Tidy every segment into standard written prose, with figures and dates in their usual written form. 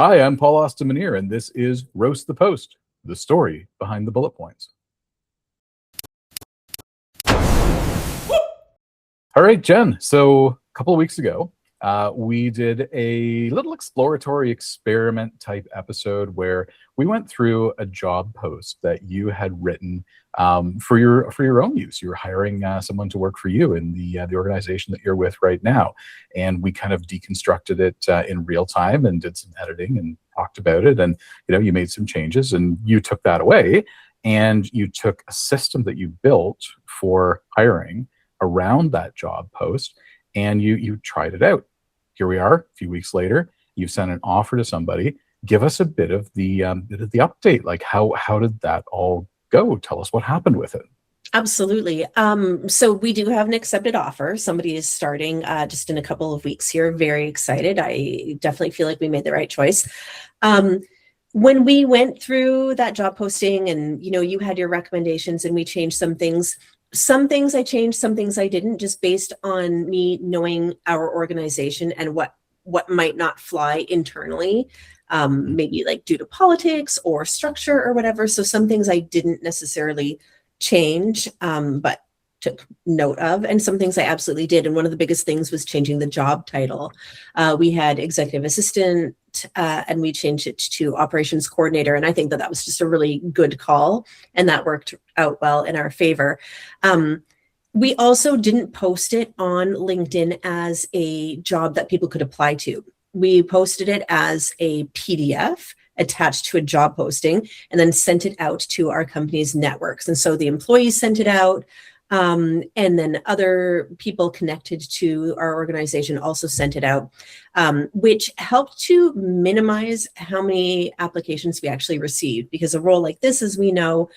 Hi, I'm Paul Ostermanier, and this is Roast the Post, the story behind the bullet points. All right, Jen. So a couple of weeks ago, we did a little exploratory experiment type episode where we went through a job post that you had written for your own use. You were hiring someone to work for you in the organization that you're with right now, and we kind of deconstructed it in real time and did some editing and talked about it. And you made some changes, and you took that away, and you took a system that you built for hiring around that job post, and you tried it out. Here we are, a few weeks later. You've sent an offer to somebody. Give us a bit of the update. Like how did that all go? Tell us what happened with it. Absolutely. So we do have an accepted offer. Somebody is starting just in a couple of weeks here. Very excited. I definitely feel like we made the right choice. When we went through that job posting and you had your recommendations and we changed some things. Some things I changed, some things I didn't, just based on me knowing our organization and what might not fly internally, maybe like due to politics or structure or whatever. So some things I didn't necessarily change, but took note of, and some things I absolutely did. And one of the biggest things was changing the job title. We had executive assistant, and we changed it to operations coordinator. And I think that was just a really good call, and that worked out well in our favor. We also didn't post it on LinkedIn as a job that people could apply to. We posted it as a PDF attached to a job posting and then sent it out to our company's networks. And so the employees sent it out. And then other people connected to our organization also sent it out, which helped to minimize how many applications we actually received. Because a role like this, as we know,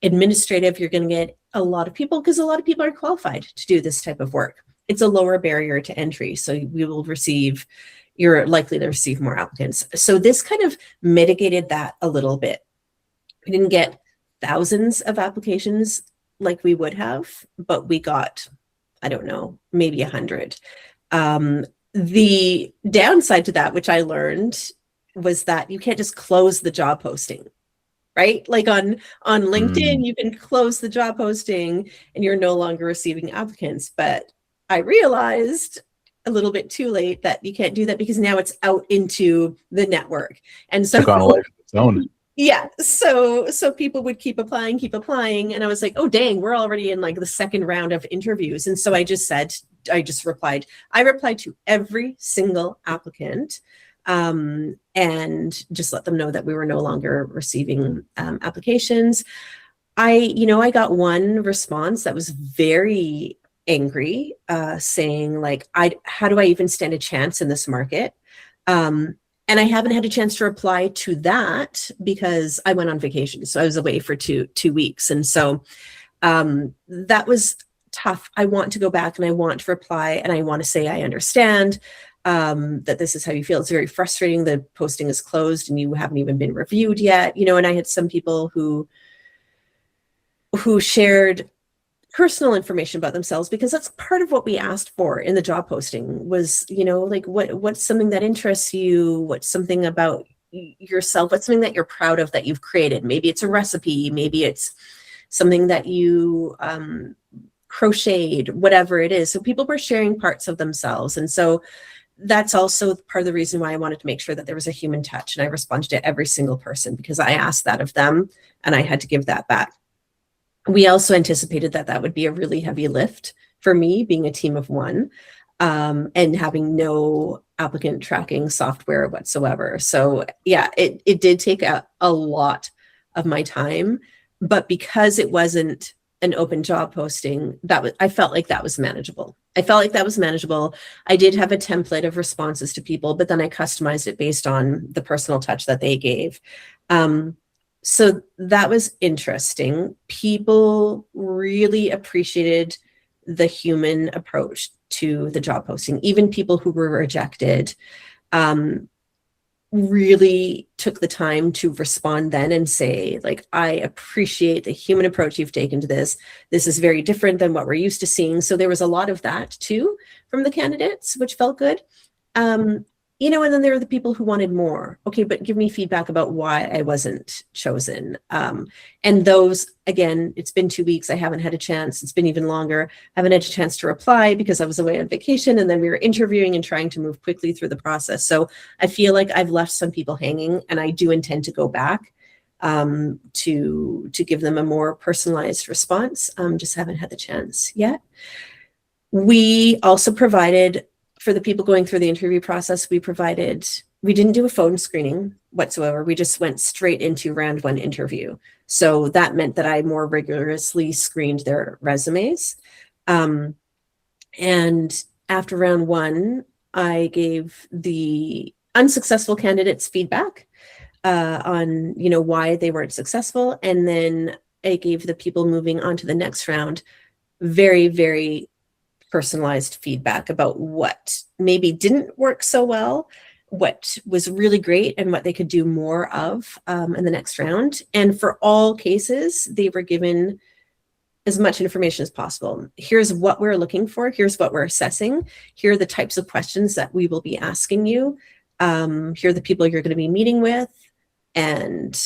administrative, you're going to get a lot of people because a lot of people are qualified to do this type of work. It's a lower barrier to entry. So you're likely to receive more applicants. So this kind of mitigated that a little bit. We didn't get thousands of applications like we would have, but we got, I don't know, maybe 100. The downside to that, which I learned, was that you can't just close the job posting, right? Like on LinkedIn, you can close the job posting and you're no longer receiving applicants. But I realized a little bit too late that you can't do that because now it's out into the network. And so took on a life of its own. Yeah. So people would keep applying. And I was like, oh, dang, we're already in like the second round of interviews. And so I replied to every single applicant, and just let them know that we were no longer receiving applications. I got one response that was very angry, saying like, how do I even stand a chance in this market? And I haven't had a chance to reply to that because I went on vacation. So I was away for two weeks. And so that was tough. I want to go back and I want to reply and I want to say, I understand that this is how you feel. It's very frustrating. The posting is closed and you haven't even been reviewed yet. And I had some people who shared personal information about themselves, because that's part of what we asked for in the job posting was, like what's something that interests you? What's something about yourself? What's something that you're proud of that you've created? Maybe it's a recipe. Maybe it's something that you crocheted, whatever it is. So people were sharing parts of themselves. And so that's also part of the reason why I wanted to make sure that there was a human touch. And I responded to every single person because I asked that of them and I had to give that back. We also anticipated that would be a really heavy lift for me, being a team of one, and having no applicant tracking software whatsoever. So yeah, it did take a lot of my time, but because it wasn't an open job posting, I felt like that was manageable. I did have a template of responses to people, but then I customized it based on the personal touch that they gave. So that was interesting. People really appreciated the human approach to the job posting. Even people who were rejected really took the time to respond then and say, like, I appreciate the human approach you've taken to this. This is very different than what we're used to seeing. So there was a lot of that too from the candidates, which felt good. and then there are the people who wanted more. Okay, but give me feedback about why I wasn't chosen. And those, again, it's been 2 weeks. I haven't had a chance. It's been even longer. I haven't had a chance to reply because I was away on vacation, and then we were interviewing and trying to move quickly through the process. So I feel like I've left some people hanging, and I do intend to go back to give them a more personalized response. Just haven't had the chance yet. We also provided, for the people going through the interview process, we didn't do a phone screening whatsoever. We just went straight into round 1 interview. So that meant that I more rigorously screened their resumes. And after round 1, I gave the unsuccessful candidates feedback on, why they weren't successful. And then I gave the people moving on to the next round very, very personalized feedback about what maybe didn't work so well, what was really great, and what they could do more of in the next round. And for all cases, they were given as much information as possible. Here's what we're looking for. Here's what we're assessing. Here are the types of questions that we will be asking you. Here are the people you're going to be meeting with. And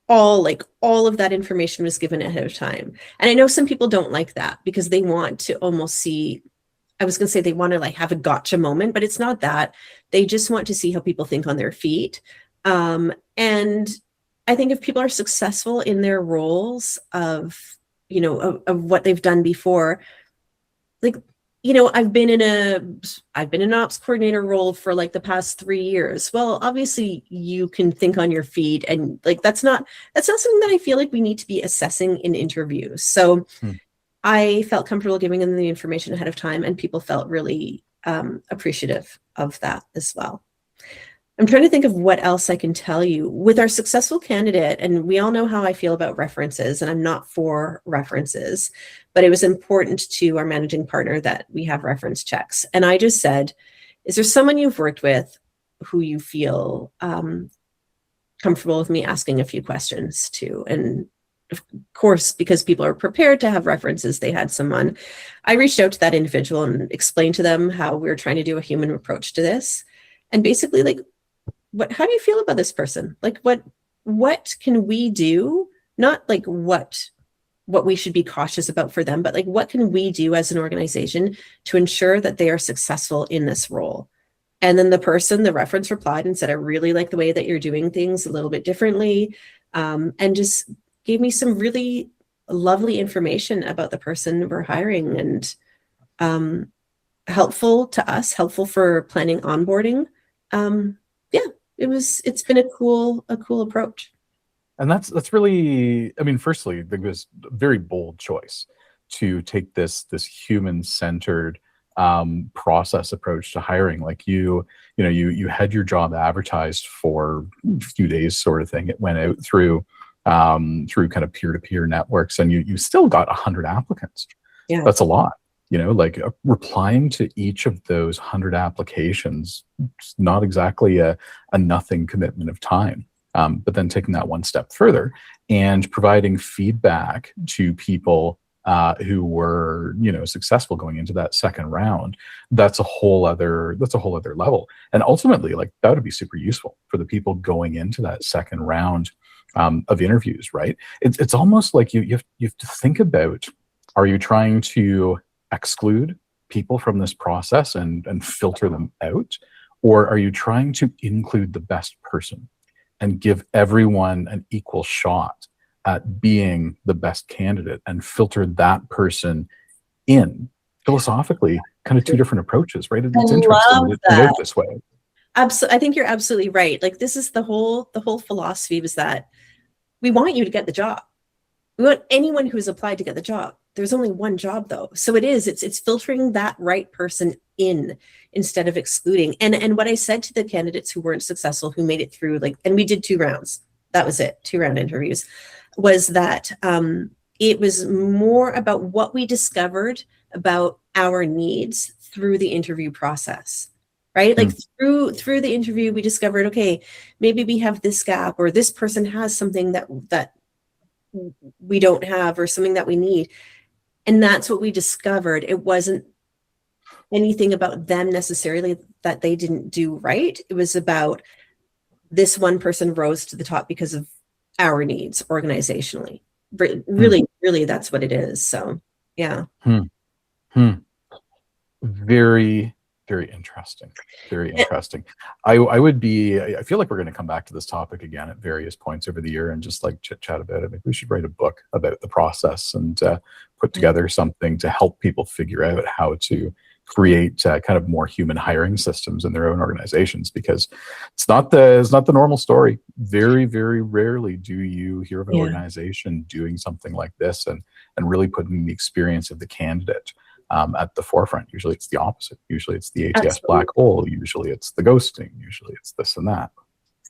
all of that information was given ahead of time. And I know some people don't like that because they want to almost see, I was going to say they want to have a gotcha moment, but it's not that. They just want to see how people think on their feet. And I think if people are successful in their roles of what they've done before, I've been in an ops coordinator role for the past 3 years. Well, obviously you can think on your feet, and that's not something that I feel like we need to be assessing in interviews. So I felt comfortable giving them the information ahead of time, and people felt really appreciative of that as well. I'm trying to think of what else I can tell you. With our successful candidate, and we all know how I feel about references, and I'm not for references, but it was important to our managing partner that we have reference checks. And I just said, is there someone you've worked with who you feel comfortable with me asking a few questions to? And of course, because people are prepared to have references, they had someone. I reached out to that individual and explained to them how we're trying to do a human approach to this. And basically, how do you feel about this person? What can we do? Not what we should be cautious about for them, but what can we do as an organization to ensure that they are successful in this role? And then the reference replied and said, I really like the way that you're doing things a little bit differently. And just gave me some really lovely information about the person we're hiring, and helpful to us, helpful for planning onboarding. It's been a cool approach. And that's really, firstly, I think it was a very bold choice to take this human-centered process approach to hiring. You had your job advertised for a few days, sort of thing. It went out through kind of peer-to-peer networks, and you still got 100 applicants. Yeah, that's a lot. Replying to each of those 100 applications, not exactly a nothing commitment of time. But then taking that one step further and providing feedback to people who were, successful going into that second round, that's a whole other level. And ultimately, that would be super useful for the people going into that second round of interviews, right? It's almost like you have to think about, are you trying to exclude people from this process and filter them out? Or are you trying to include the best person and give everyone an equal shot at being the best candidate and filter that person in? Philosophically, kind of two different approaches, right? It's interesting to do it this way. I think you're absolutely right. This is the whole philosophy was that we want you to get the job. We want anyone who's applied to get the job. There's only one job though. So it's filtering that right person in instead of excluding. And what I said to the candidates who weren't successful, who made it through, and we did 2 rounds, that was it, 2-round interviews, was that it was more about what we discovered about our needs through the interview process, right? Through the interview, we discovered, okay, maybe we have this gap, or this person has something that we don't have, or something that we need. And that's what we discovered. It wasn't anything about them necessarily. that they didn't do right. It was about this one person rose to the top because of our needs organizationally. Really, really, that's what it is. So, yeah. Very, very interesting. Very interesting. I feel like we're going to come back to this topic again at various points over the year and just like chit chat about it. Maybe we should write a book about the process and put together something to help people figure out how to create kind of more human hiring systems in their own organizations, because it's not the normal story. Very, very rarely do you hear of an organization doing something like this and really putting the experience of the candidate at the forefront. Usually it's the opposite. Usually it's the ATS black hole. Usually it's the ghosting. Usually it's this and that.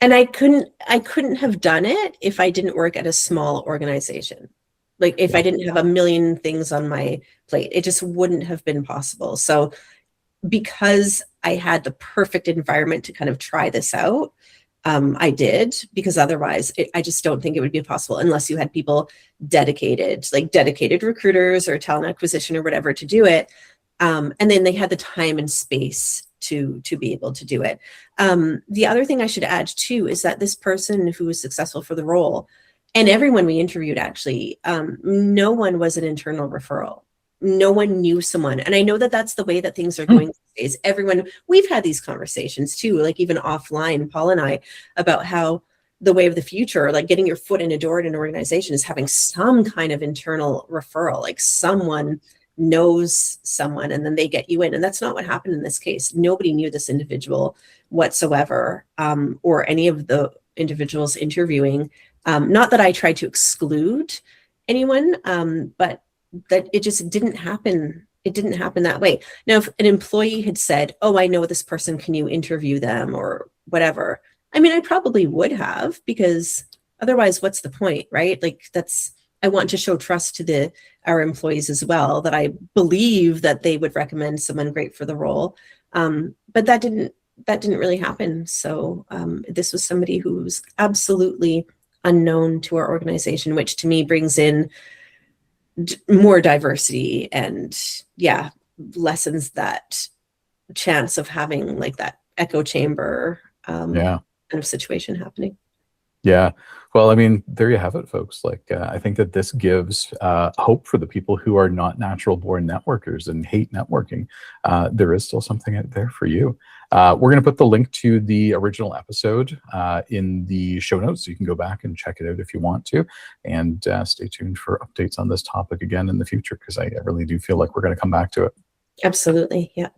And I couldn't have done it if I didn't work at a small organization. Like if I didn't have a million things on my plate, it just wouldn't have been possible. So because I had the perfect environment to kind of try this out, I did, because otherwise I just don't think it would be possible unless you had people dedicated, like dedicated recruiters or talent acquisition or whatever to do it. And then they had the time and space to be able to do it. The other thing I should add too is that this person who was successful for the role, and everyone we interviewed actually, no one was an internal referral. No one knew someone. And I know that that's the way that things are going these days. Everyone, we've had these conversations too, like even offline, Paul and I, about how the way of the future, like getting your foot in a door at an organization, is having some kind of internal referral, like someone knows someone and then they get you in. And that's not what happened in this case. Nobody knew this individual whatsoever, or any of the individuals interviewing. Not that I tried to exclude anyone, but that it just didn't happen. It didn't happen that way. Now, if an employee had said, "Oh, I know this person, can you interview them?" or whatever, I mean, I probably would have, because otherwise, what's the point, right? Like I want to show trust to our employees as well, that I believe that they would recommend someone great for the role. But that didn't really happen. So this was somebody who's absolutely unknown to our organization, which to me brings in more diversity and lessens that chance of having like that echo chamber kind of situation happening. Yeah. Well, I mean, there you have it, folks. Like, I think that this gives hope for the people who are not natural born networkers and hate networking. There is still something out there for you. We're going to put the link to the original episode in the show notes, so you can go back and check it out if you want to. And stay tuned for updates on this topic again in the future, because I really do feel like we're going to come back to it. Absolutely. Yeah.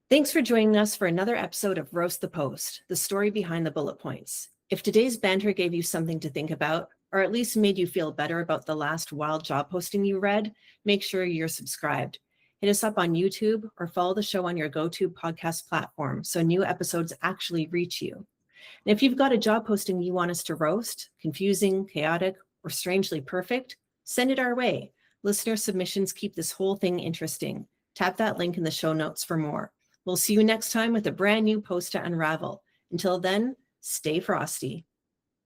Thanks for joining us for another episode of Roast the Post, the story behind the bullet points. If today's banter gave you something to think about, or at least made you feel better about the last wild job posting you read, make sure you're subscribed. Hit us up on YouTube or follow the show on your go-to podcast platform so new episodes actually reach you. And if you've got a job posting you want us to roast, confusing, chaotic, or strangely perfect, send it our way. Listener submissions keep this whole thing interesting. Tap that link in the show notes for more. We'll see you next time with a brand new post to unravel. Until then, stay frosty.